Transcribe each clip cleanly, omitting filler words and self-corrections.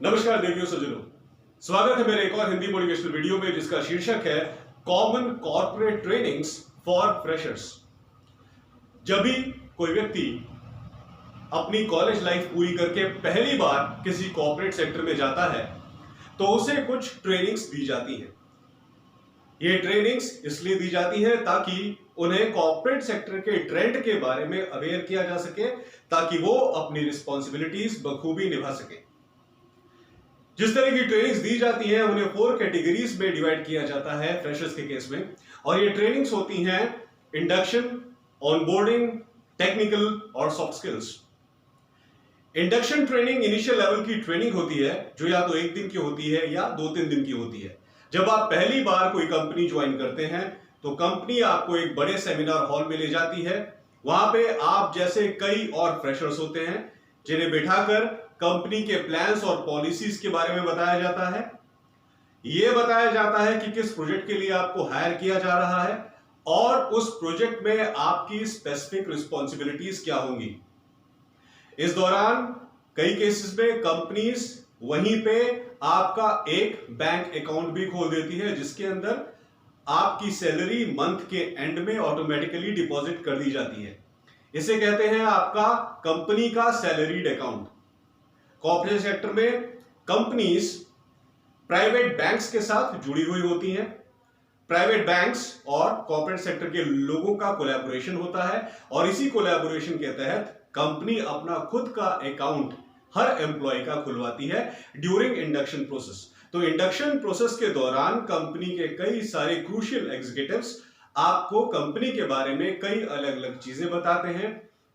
नमस्कार देवियों सज्जनों, स्वागत है मेरे एक और हिंदी मोटिवेशनल वीडियो में जिसका शीर्षक है common corporate trainings for freshers. जब भी कोई व्यक्ति अपनी कॉलेज लाइफ पूरी करके पहली बार किसी कॉर्पोरेट सेक्टर में जाता है तो उसे कुछ ट्रेनिंग्स दी जाती है। ये ट्रेनिंग्स इसलिए दी जाती है ताकि उन्हें कॉर्पोरेट सेक्टर के ट्रेंड के बारे में अवेयर किया जा सके, ताकि वो अपनी रिस्पॉन्सिबिलिटीज बखूबी निभा सके। जिस तरह की ट्रेनिंग्स दी जाती हैं उन्हें 4 कैटेगरीज में डिवाइड किया जाता है फ्रेशर्स के केस में, और ये ट्रेनिंग्स होती हैं इंडक्शन, ऑनबोर्डिंग, टेक्निकल और soft skills. Induction training initial level की ट्रेनिंग होती है जो या तो 1 दिन की होती है या 2-3 दिन की होती है। जब आप पहली बार कोई कंपनी ज्वाइन करते हैं तो कंपनी आपको एक बड़े सेमिनार हॉल में ले जाती है। वहां पे आप जैसे कई और फ्रेशर्स होते हैं जिन्हें बिठाकर कंपनी के प्लान्स और पॉलिसीज के बारे में बताया जाता है। यह बताया जाता है कि किस प्रोजेक्ट के लिए आपको हायर किया जा रहा है और उस प्रोजेक्ट में आपकी स्पेसिफिक रिस्पॉन्सिबिलिटीज क्या होंगी। इस दौरान कई केसेस में कंपनीज वहीं पे आपका एक बैंक अकाउंट भी खोल देती है जिसके अंदर आपकी सैलरी मंथ के एंड में ऑटोमेटिकली डिपॉजिट कर दी जाती है। इसे कहते हैं आपका कंपनी का सैलरीड अकाउंट। कॉर्पोरेट सेक्टर में कंपनीज प्राइवेट बैंक्स के साथ जुड़ी हुई होती हैं। प्राइवेट बैंक्स और कॉर्पोरेट सेक्टर के लोगों का कोलैबोरेशन होता है और इसी कोलैबोरेशन के तहत कंपनी अपना खुद का अकाउंट हर एम्प्लॉय का खुलवाती है ड्यूरिंग इंडक्शन प्रोसेस। तो इंडक्शन प्रोसेस के दौरान कंपनी के कई सारे क्रूशियल एग्जीक्यूटिव्स आपको कंपनी के बारे में कई अलग अलग चीजें बताते हैं,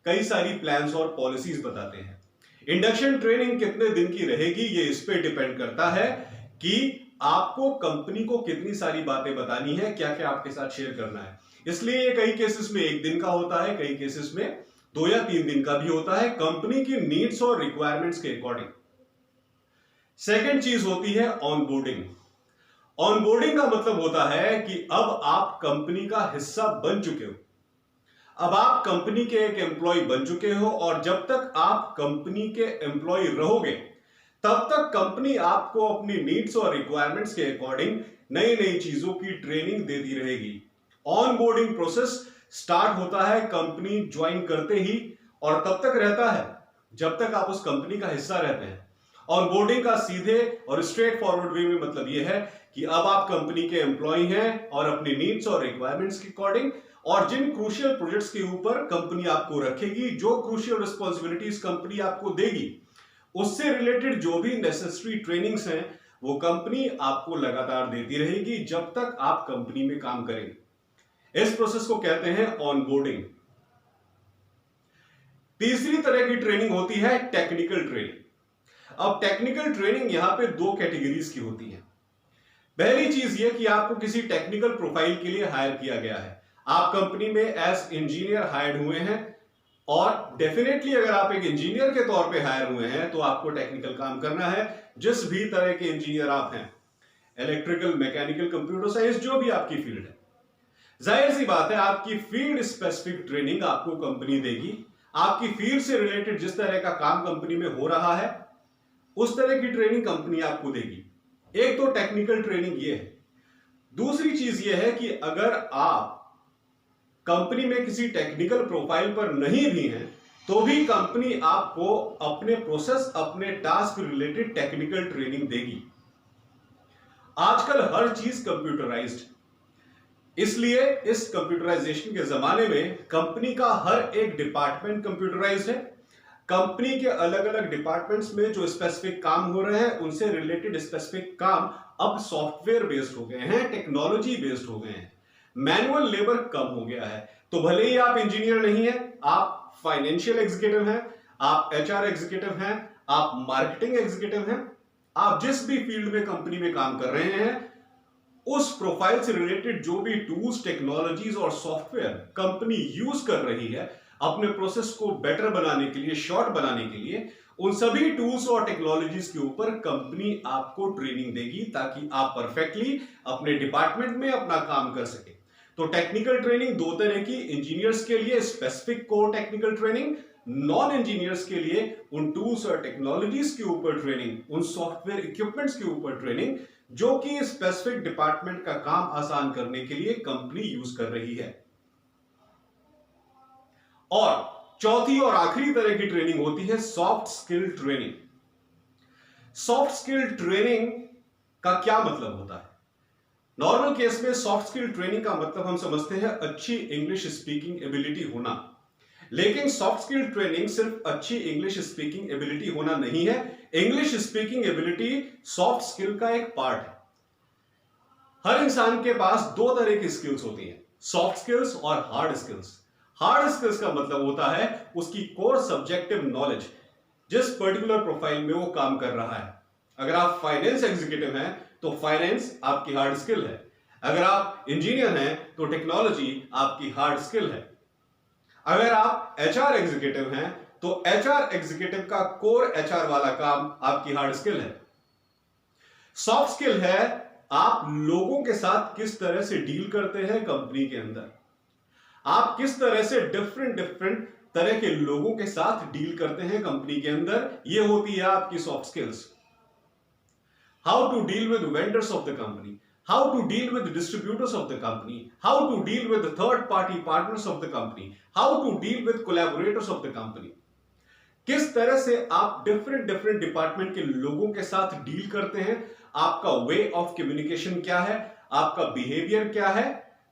कई सारी प्लान्स और पॉलिसीज बताते हैं। इंडक्शन ट्रेनिंग कितने दिन की रहेगी ये इस पे डिपेंड करता है कि आपको कंपनी को कितनी सारी बातें बतानी है, क्या क्या आपके साथ शेयर करना है। इसलिए ये कई केसेस में 1 दिन का होता है, कई केसेस में 2 या 3 दिन का भी होता है, कंपनी की नीड्स और रिक्वायरमेंट्स के अकॉर्डिंग। सेकेंड चीज होती है ऑनबोर्डिंग। ऑनबोर्डिंग का मतलब होता है कि अब आप कंपनी का हिस्सा बन चुके हो, अब आप कंपनी के एक एम्प्लॉय बन चुके हो और जब तक आप कंपनी के एम्प्लॉय रहोगे तब तक कंपनी आपको अपनी नीड्स और रिक्वायरमेंट्स के अकॉर्डिंग नई नई चीजों की ट्रेनिंग देती रहेगी। ऑनबोर्डिंग प्रोसेस स्टार्ट होता है कंपनी ज्वाइन करते ही और तब तक रहता है जब तक आप उस कंपनी का हिस्सा रहते हैं। ऑनबोर्डिंग का सीधे और स्ट्रेट फॉरवर्ड वे में मतलब यह है कि अब आप कंपनी के एम्प्लॉय हैं और अपनी नीड्स और रिक्वायरमेंट्स के अकॉर्डिंग और जिन क्रूशियल प्रोजेक्ट्स के ऊपर कंपनी आपको रखेगी, जो क्रूशियल रिस्पॉन्सिबिलिटीज कंपनी आपको देगी, उससे रिलेटेड जो भी नेसेसरी ट्रेनिंग्स हैं वो कंपनी आपको लगातार देती रहेगी जब तक आप कंपनी में काम करेंगे। इस प्रोसेस को कहते हैं ऑनबोर्डिंग। तीसरी तरह की ट्रेनिंग होती है टेक्निकल ट्रेनिंग। अब टेक्निकल ट्रेनिंग यहां पे 2 कैटेगरीज की होती है। पहली चीज यह कि आपको किसी टेक्निकल प्रोफाइल के लिए हायर किया गया है, आप कंपनी में एज इंजीनियर हायर्ड हुए हैं और डेफिनेटली अगर आप एक इंजीनियर के तौर पे हायर हुए हैं तो आपको टेक्निकल काम करना है। जिस भी तरह के इंजीनियर आप हैं, इलेक्ट्रिकल, मैकेनिकल, कंप्यूटर साइंस, जो भी आपकी फील्ड है, जाहिर सी बात है आपकी फील्ड स्पेसिफिक ट्रेनिंग आपको कंपनी देगी। आपकी फील्ड से रिलेटेड जिस तरह का काम कंपनी में हो रहा है उस तरह की ट्रेनिंग कंपनी आपको देगी। एक तो टेक्निकल ट्रेनिंग ये है। दूसरी चीज ये है कि अगर आप कंपनी में किसी टेक्निकल प्रोफाइल पर नहीं भी हैं तो भी कंपनी आपको अपने प्रोसेस, अपने टास्क रिलेटेड टेक्निकल ट्रेनिंग देगी। आजकल हर चीज कंप्यूटराइज्ड, इसलिए इस कंप्यूटराइजेशन के जमाने में कंपनी का हर एक डिपार्टमेंट कंप्यूटराइज्ड है। कंपनी के अलग अलग डिपार्टमेंट्स में जो स्पेसिफिक काम हो रहे हैं उनसे रिलेटेड स्पेसिफिक काम अब सॉफ्टवेयर बेस्ड हो गए हैं, टेक्नोलॉजी बेस्ड हो गए हैं, मैनुअल लेबर कम हो गया है। तो भले ही आप इंजीनियर नहीं हैं, आप फाइनेंशियल एग्जीक्यूटिव हैं, आप एचआर एग्जीक्यूटिव हैं, आप मार्केटिंग एग्जीक्यूटिव हैं, आप जिस भी फील्ड में कंपनी में काम कर रहे हैं उस प्रोफाइल से रिलेटेड जो भी टूल्स, टेक्नोलॉजीज और सॉफ्टवेयर कंपनी यूज कर रही है अपने प्रोसेस को बेटर बनाने के लिए, शॉर्ट बनाने के लिए, उन सभी टूल्स और टेक्नोलॉजीज के ऊपर कंपनी आपको ट्रेनिंग देगी ताकि आप परफेक्टली अपने डिपार्टमेंट में अपना काम कर सके। तो टेक्निकल ट्रेनिंग 2 तरह की, इंजीनियर्स के लिए specific core technical training, non engineers के लिए उन टूल्स और टेक्नोलॉजीज के ऊपर ट्रेनिंग, उन सॉफ्टवेयर इक्विपमेंट्स के ऊपर ट्रेनिंग जो कि स्पेसिफिक डिपार्टमेंट का काम आसान करने के लिए कंपनी यूज कर रही है। और चौथी और आखिरी तरह की ट्रेनिंग होती है soft skill training. Soft skill training का क्या मतलब होता है? नॉर्मल केस में सॉफ्ट स्किल ट्रेनिंग का मतलब हम समझते हैं अच्छी इंग्लिश स्पीकिंग एबिलिटी होना, लेकिन सॉफ्ट स्किल ट्रेनिंग सिर्फ अच्छी इंग्लिश स्पीकिंग एबिलिटी होना नहीं है। English speaking ability soft skill का एक पार्ट है। हर इंसान के पास दो तरह की स्किल्स होती हैं, सॉफ्ट स्किल्स और हार्ड स्किल्स। हार्ड स्किल्स का मतलब होता है उसकी कोर सब्जेक्टिव नॉलेज, जिस पर्टिकुलर प्रोफाइल में वो काम कर रहा है। अगर आप फाइनेंस एग्जीक्यूटिव हैं तो फाइनेंस आपकी हार्ड स्किल है। अगर आप इंजीनियर हैं तो टेक्नोलॉजी आपकी हार्ड स्किल है। अगर आप एचआर एग्जीक्यूटिव हैं तो एचआर एग्जीक्यूटिव का कोर एचआर वाला काम आपकी हार्ड स्किल है। सॉफ्ट स्किल है आप लोगों के साथ किस तरह से डील करते हैं कंपनी के अंदर, आप किस तरह से डिफरेंट तरह के लोगों के साथ डील करते हैं कंपनी के अंदर, यह होती है आपकी soft skills. How to deal with vendors of the company, how to deal with the distributors of the company, how to deal with the third party partners of the company, how to deal with collaborators of the company। किस तरह से आप different department के लोगों के साथ deal करते हैं, आपका वे ऑफ कम्युनिकेशन क्या है, आपका बिहेवियर क्या है।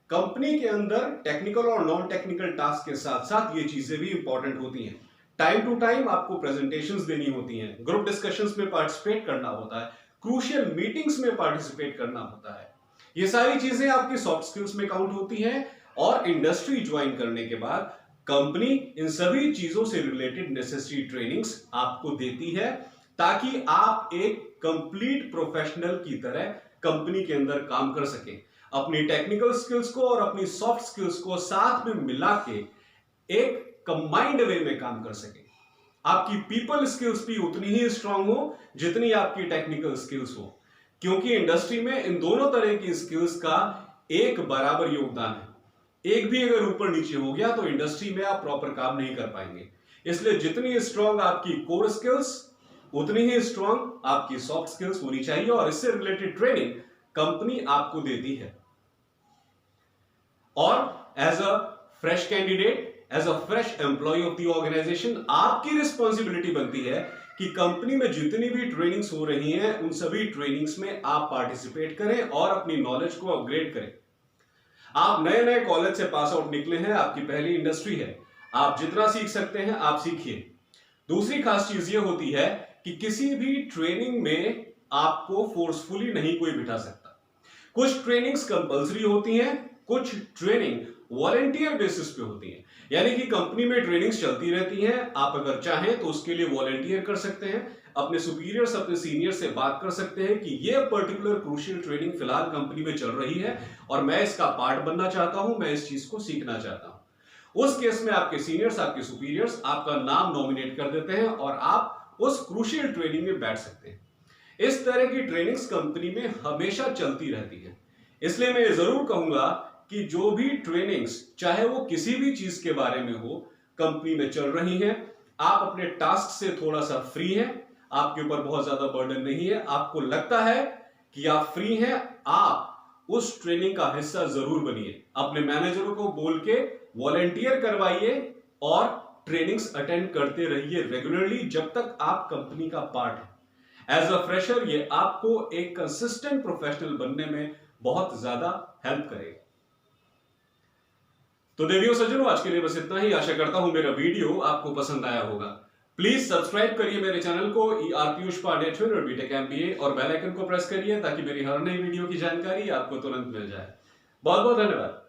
कंपनी के अंदर टेक्निकल और नॉन टेक्निकल टास्क के साथ साथ ये चीजें भी इंपॉर्टेंट होती हैं। टाइम टू टाइम आपको प्रेजेंटेशंस देनी होती हैं, ग्रुप डिस्कशंस में पार्टिसिपेट करना होता है, क्रूशियल मीटिंग्स में पार्टिसिपेट करना होता है। ये सारी चीजें आपकी सॉफ्ट स्किल्स में काउंट होती हैं और इंडस्ट्री ज्वाइन करने के बाद कंपनी इन सभी चीजों से रिलेटेड नेसेसरी ट्रेनिंग्स आपको देती है ताकि आप एक कंप्लीट प्रोफेशनल की तरह कंपनी के अंदर काम कर सकें। अपनी टेक्निकल स्किल्स को और अपनी सॉफ्ट स्किल्स को साथ में मिला के एक कंबाइंड वे में काम कर सकें। आपकी पीपल स्किल्स भी उतनी ही स्ट्रांग हो जितनी आपकी टेक्निकल स्किल्स हो, क्योंकि इंडस्ट्री में इन दोनों तरह की स्किल्स का एक बराबर योगदान है। एक भी अगर ऊपर नीचे हो गया तो इंडस्ट्री में आप प्रॉपर काम नहीं कर पाएंगे। इसलिए जितनी स्ट्रांग आपकी कोर स्किल्स उतनी ही स्ट्रांग आपकी सॉफ्ट स्किल्स होनी चाहिए और इससे रिलेटेड ट्रेनिंग कंपनी आपको देती है। और as a fresh candidate, as a fresh employee of the organisation, आपकी रिस्पॉन्सिबिलिटी बनती है कि कंपनी में जितनी भी ट्रेनिंग्स हो रही हैं उन सभी ट्रेनिंग्स में आप पार्टिसिपेट करें और अपनी नॉलेज को अपग्रेड करें। आप नए कॉलेज से पास आउट निकले हैं, आपकी पहली इंडस्ट्री है, आप जितना सीख सकते हैं आप सीखिए। दूसरी खास चीज ये होती है कि किसी भी ट्रेनिंग में आपको फोर्सफुली नहीं कोई बिठा सकता। कुछ ट्रेनिंग्स कंपल्सरी होती हैं, कुछ ट्रेनिंग वॉलंटियर बेसिस पे होती है, यानी कि कंपनी में ट्रेनिंग्स चलती रहती हैं। आप अगर चाहें तो उसके लिए वॉलंटियर कर सकते हैं, अपने सुपीरियर्स अपने सीनियर से बात कर सकते हैं कि ये पर्टिकुलर क्रूशियल ट्रेनिंग फिलहाल कंपनी में चल रही है और मैं इसका पार्ट बनना चाहता हूं, मैं इस चीज को सीखना चाहता हूं। उस केस में आपके सीनियर्स, आपके सुपीरियर्स आपका नाम नॉमिनेट कर देते हैं और आप उस क्रूशियल ट्रेनिंग में बैठ सकते हैं। इस तरह की ट्रेनिंग्स कंपनी में हमेशा चलती रहती है। इसलिए मैं जरूर कहूंगा कि जो भी ट्रेनिंग्स, चाहे वो किसी भी चीज के बारे में हो, कंपनी में चल रही हैं, आप अपने टास्क से थोड़ा सा फ्री हैं, आपके ऊपर बहुत ज्यादा बर्डन नहीं है, आपको लगता है कि आप फ्री हैं, आप उस ट्रेनिंग का हिस्सा जरूर बनिए। अपने मैनेजरों को बोल के वॉलंटियर करवाइए और ट्रेनिंग्स अटेंड करते रहिए रेगुलरली जब तक आप कंपनी का पार्ट है। एज अ फ्रेशर ये आपको एक कंसिस्टेंट प्रोफेशनल बनने में बहुत ज्यादा हेल्प करेगा। तो देवियों सज्जनों, आज के लिए बस इतना ही। आशा करता हूं मेरा वीडियो आपको पसंद आया होगा। प्लीज सब्सक्राइब करिए मेरे चैनल को Piyush Pandey trainer BTech MBA और बेल आइकन को प्रेस करिए ताकि मेरी हर नई वीडियो की जानकारी आपको तुरंत मिल जाए। बहुत बहुत धन्यवाद।